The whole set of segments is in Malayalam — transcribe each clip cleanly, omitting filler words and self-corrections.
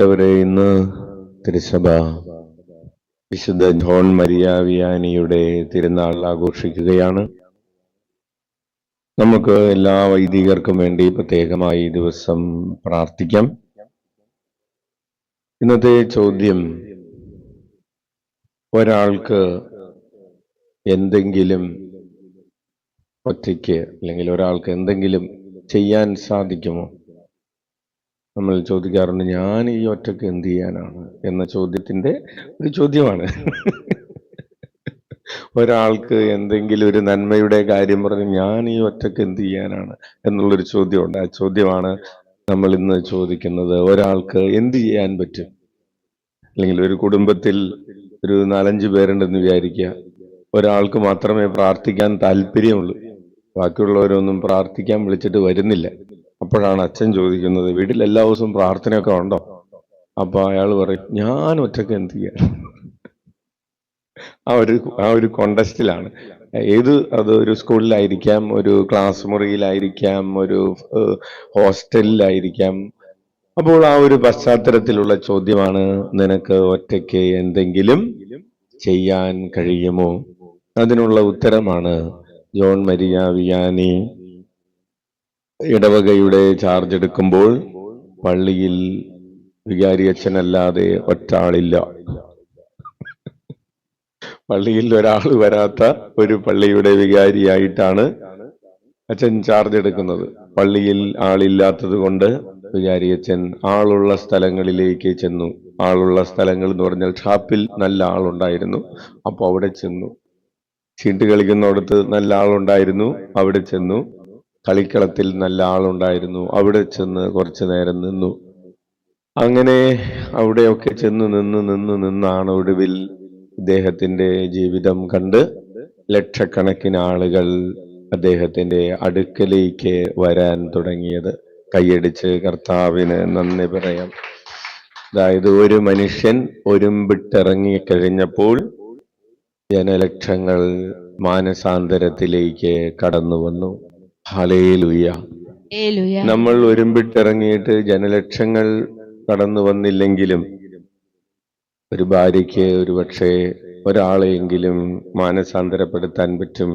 ഇന്ന് തിരുസഭ വിശുദ്ധ ജോൺ മരിയ വിയാനിയുടെ തിരുനാൾ ആഘോഷിക്കുകയാണ്. നമുക്ക് എല്ലാ വൈദികർക്കും വേണ്ടി പ്രത്യേകമായി ഈ ദിവസം പ്രാർത്ഥിക്കാം. ഇന്നത്തെ ചോദ്യം, ഒരാൾക്ക് എന്തെങ്കിലും ഒറ്റയ്ക്ക് അല്ലെങ്കിൽ ഒരാൾക്ക് എന്തെങ്കിലും ചെയ്യാൻ സാധിക്കുമോ? നമ്മൾ ചോദിക്കാറുണ്ട്, ഞാൻ ഈ ഒറ്റയ്ക്ക് എന്ത് ചെയ്യാനാണ് എന്ന ചോദ്യത്തിന്റെ ഒരു ചോദ്യമാണ്. ഒരാൾക്ക് എന്തെങ്കിലും ഒരു നന്മയുടെ കാര്യം പറഞ്ഞ് ഞാൻ ഈ ഒറ്റയ്ക്ക് എന്ത് ചെയ്യാനാണ് എന്നുള്ളൊരു ചോദ്യമുണ്ട്. ആ ചോദ്യമാണ് നമ്മൾ ഇന്ന് ചോദിക്കുന്നത്. ഒരാൾക്ക് എന്ത് ചെയ്യാൻ പറ്റും? അല്ലെങ്കിൽ ഒരു കുടുംബത്തിൽ ഒരു 4-5 പേരുണ്ടെന്ന് വിചാരിക്കുക. ഒരാൾക്ക് മാത്രമേ പ്രാർത്ഥിക്കാൻ താല്പര്യമുള്ളൂ, ബാക്കിയുള്ളവരൊന്നും പ്രാർത്ഥിക്കാൻ വിളിച്ചിട്ട് വരുന്നില്ല. അപ്പോഴാണ് അച്ഛൻ ചോദിക്കുന്നത്, വീട്ടിൽ എല്ലാ ദിവസവും പ്രാർത്ഥനയൊക്കെ ഉണ്ടോ? അപ്പൊ അയാൾ പറയും, ഞാൻ ഒറ്റയ്ക്ക് എന്ത് ചെയ്യാൻ? ആ ഒരു കോണ്ടസ്റ്റിലാണ്. അത് ഒരു സ്കൂളിലായിരിക്കാം, ഒരു ക്ലാസ് മുറിയിലായിരിക്കാം, ഒരു ഹോസ്റ്റലിലായിരിക്കാം. അപ്പോൾ ആ ഒരു പശ്ചാത്തലത്തിലുള്ള ചോദ്യമാണ്, നിനക്ക് ഒറ്റയ്ക്ക് എന്തെങ്കിലും ചെയ്യാൻ കഴിയുമോ? അതിനുള്ള ഉത്തരമാണ് ജോൺ മരിയ വിയാനി ഇടവകയുടെ ചാർജ് എടുക്കുമ്പോൾ പള്ളിയിൽ വികാരി അച്ഛനല്ലാതെ ഒറ്റാളില്ല. പള്ളിയിൽ ഒരാൾ വരാത്ത ഒരു പള്ളിയുടെ വികാരിയായിട്ടാണ് അച്ഛൻ ചാർജ് എടുക്കുന്നത്. പള്ളിയിൽ ആളില്ലാത്തത് കൊണ്ട് വികാരി അച്ഛൻ ആളുള്ള സ്ഥലങ്ങളിലേക്ക് ചെന്നു. ആളുള്ള സ്ഥലങ്ങൾ എന്ന് പറഞ്ഞാൽ ഷാപ്പിൽ നല്ല ആളുണ്ടായിരുന്നു, അപ്പൊ അവിടെ ചെന്നു. ചീട്ട് കളിക്കുന്നിടത്ത് നല്ല ആളുണ്ടായിരുന്നു, അവിടെ ചെന്നു. കളിക്കളത്തിൽ നല്ല ആളുണ്ടായിരുന്നു, അവിടെ ചെന്ന് കുറച്ചു നേരം നിന്നു. അങ്ങനെ അവിടെയൊക്കെ ചെന്ന് നിന്നാണ് ഒടുവിൽ അദ്ദേഹത്തിന്റെ ജീവിതം കണ്ട് ലക്ഷക്കണക്കിന് ആളുകൾ അദ്ദേഹത്തിന്റെ അടുക്കലേക്ക് വരാൻ തുടങ്ങിയത്. കൈയടിച്ച് കർത്താവിന് നന്ദി പറയാം. അതായത് ഒരു മനുഷ്യൻ ഒരുമ്പിട്ടിറങ്ങിക്കഴിഞ്ഞപ്പോൾ ജനലക്ഷങ്ങൾ മാനസാന്തരത്തിലേക്ക് കടന്നു വന്നു. ഹല്ലേലൂയ. നമ്മൾ ഒരുമ്പിട്ടിറങ്ങിയിട്ട് ജനലക്ഷങ്ങൾ കടന്നു വന്നില്ലെങ്കിലും ഒരു ഭാര്യയ്ക്ക് ഒരുപക്ഷെ ഒരാളെയെങ്കിലും മാനസാന്തരപ്പെടുത്താൻ പറ്റും.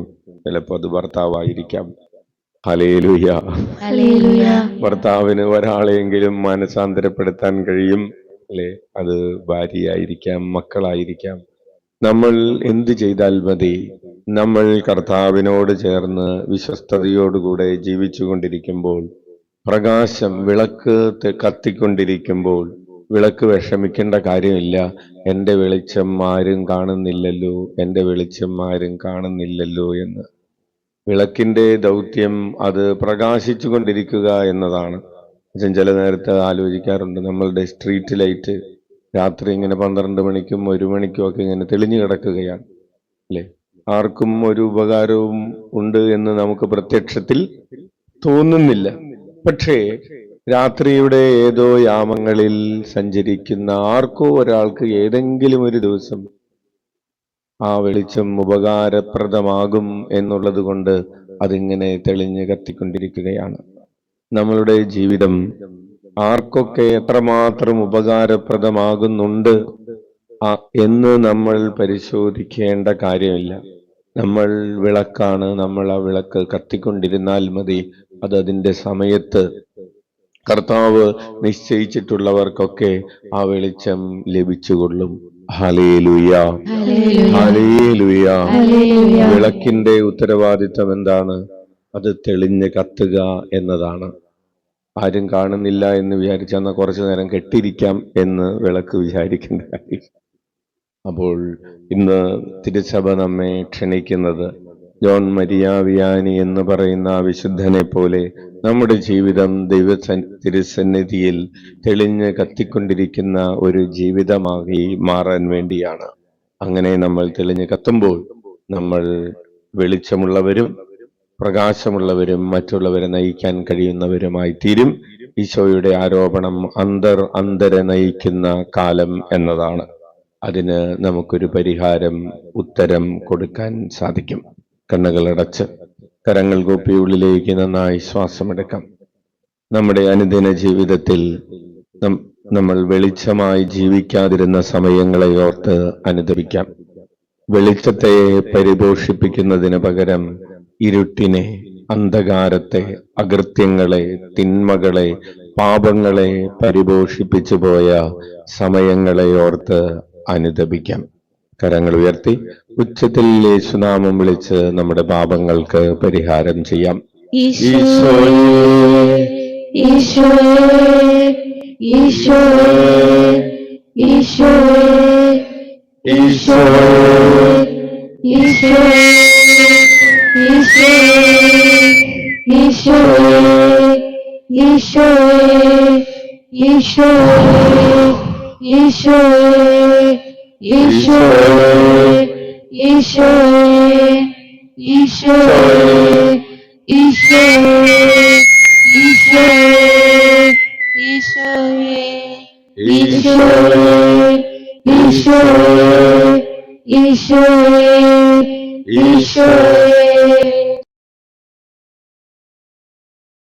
ചിലപ്പോൾ അത് ഭർത്താവായിരിക്കാം. ഹല്ലേലൂയ. ഭർത്താവിന് ഒരാളെയെങ്കിലും മാനസാന്തരപ്പെടുത്താൻ കഴിയും, അല്ലെ? അത് ഭാര്യയായിരിക്കാം, മക്കളായിരിക്കാം. നമ്മൾ എന്ത് ചെയ്താൽ മതി? നമ്മൾ കർത്താവിനോട് ചേർന്ന് വിശ്വസ്തയോടുകൂടെ ജീവിച്ചു കൊണ്ടിരിക്കുമ്പോൾ, പ്രകാശം വിളക്ക് കത്തിക്കൊണ്ടിരിക്കുമ്പോൾ, വിളക്ക് വിഷമിക്കേണ്ട കാര്യമില്ല. എൻ്റെ വെളിച്ചം ആരും കാണുന്നില്ലല്ലോ, എൻ്റെ വെളിച്ചം ആരും കാണുന്നില്ലല്ലോ എന്ന്. വിളക്കിന്റെ ദൗത്യം അത് പ്രകാശിച്ചു കൊണ്ടിരിക്കുക എന്നതാണ്. അച്ഛൻ ചില നേരത്തെ ആലോചിക്കാറുണ്ട്, നമ്മളുടെ സ്ട്രീറ്റ് ലൈറ്റ് രാത്രി ഇങ്ങനെ 12 മണിക്കും 1 മണിക്കും ഒക്കെ ഇങ്ങനെ തെളിഞ്ഞു കിടക്കുകയാണ്, അല്ലെ? ആർക്കും ഒരു ഉപകാരവും ഉണ്ട് എന്ന് നമുക്ക് പ്രത്യക്ഷത്തിൽ തോന്നുന്നില്ല. പക്ഷേ രാത്രിയുടെ ഏതോ യാമങ്ങളിൽ സഞ്ചരിക്കുന്ന ആർക്കോ ഒരാൾക്ക് ഏതെങ്കിലും ഒരു ദിവസം ആ വെളിച്ചം ഉപകാരപ്രദമാകും എന്നുള്ളത് കൊണ്ട് അതിങ്ങനെ തെളിഞ്ഞ് കത്തിക്കൊണ്ടിരിക്കുകയാണ്. നമ്മളുടെ ജീവിതം ആർക്കൊക്കെ എത്രമാത്രം ഉപകാരപ്രദമാകുന്നുണ്ട് എന്ന് നമ്മൾ പരിശോധിക്കേണ്ട കാര്യമില്ല. നമ്മൾ വിളക്കാണ്, നമ്മൾ ആ വിളക്ക് കത്തിക്കൊണ്ടിരുന്നാൽ മതി. അതിന്റെ സമയത്ത് കർത്താവ് നിശ്ചയിച്ചിട്ടുള്ളവർക്കൊക്കെ ആ വെളിച്ചം ലഭിച്ചുകൊള്ളും. Hallelujah, hallelujah. വിളക്കിന്റെ ഉത്തരവാദിത്തം എന്താണ്? അത് തെളിഞ്ഞ് കത്തുക എന്നതാണ്. ആരും കാണുന്നില്ല എന്ന് വിചാരിച്ചാൽ കുറച്ചു നേരം കെട്ടിരിക്കാം എന്ന് വിളക്ക് വിചാരിക്കേണ്ട കാര്യം. അപ്പോൾ ഇന്ന് തിരുസഭ നമ്മെ ക്ഷണിക്കുന്നത്, ജോൺ മരിയ വിയാനി എന്ന് പറയുന്ന വിശുദ്ധനെ പോലെ നമ്മുടെ ജീവിതം തിരുസന്നിധിയിൽ തെളിഞ്ഞ് കത്തിക്കൊണ്ടിരിക്കുന്ന ഒരു ജീവിതമാക്കി മാറാൻ വേണ്ടിയാണ്. അങ്ങനെ നമ്മൾ തെളിഞ്ഞ് കത്തുമ്പോൾ നമ്മൾ വെളിച്ചമുള്ളവരും പ്രകാശമുള്ളവരും മറ്റുള്ളവരെ നയിക്കാൻ കഴിയുന്നവരുമായി തീരും. ഈശോയുടെ ആരോപണം അന്തരെ നയിക്കുന്ന കാലം എന്നതാണ്. അതിന് നമുക്കൊരു പരിഹാരം, ഉത്തരം കൊടുക്കാൻ സാധിക്കും. കണ്ണുകളടച്ച് കരങ്ങൾ കൂപ്പി ഉള്ളിലേക്ക് നന്നായി ശ്വാസമെടുക്കാം. നമ്മുടെ അനുദിന ജീവിതത്തിൽ നമ്മൾ വെളിച്ചമായി ജീവിക്കാതിരുന്ന സമയങ്ങളെ ഓർത്ത് അനുദപിക്കാം. വെളിച്ചത്തെ പരിപോഷിപ്പിക്കുന്നതിന് പകരം ഇരുട്ടിനെ, അന്ധകാരത്തെ, അകൃത്യങ്ങളെ, തിന്മകളെ, പാപങ്ങളെ പരിപോഷിപ്പിച്ചു പോയ സമയങ്ങളെ ഓർത്ത് അനുദപിക്കാം. കരങ്ങൾ ഉയർത്തി ഉച്ചത്തിൽ യേശുനാമം വിളിച്ച് നമ്മുടെ പാപങ്ങൾക്ക് പരിഹാരം ചെയ്യാം. ഈശോയേ, ഈശോയേ, ഈശോയേ, ഈശോയേ, ഈശോയേ, ഈശോയേ, ഈശോയേ, ഈശോയേ, ഈശോയേ, ഈശോയേ, ഈശോയേ, ഈശോയേ, ഈശോയേ, ഈശോയേ, ഈശോയേ, ഈശോയേ, ഈശോയേ, ഈശോയേ, ഈശോയേ,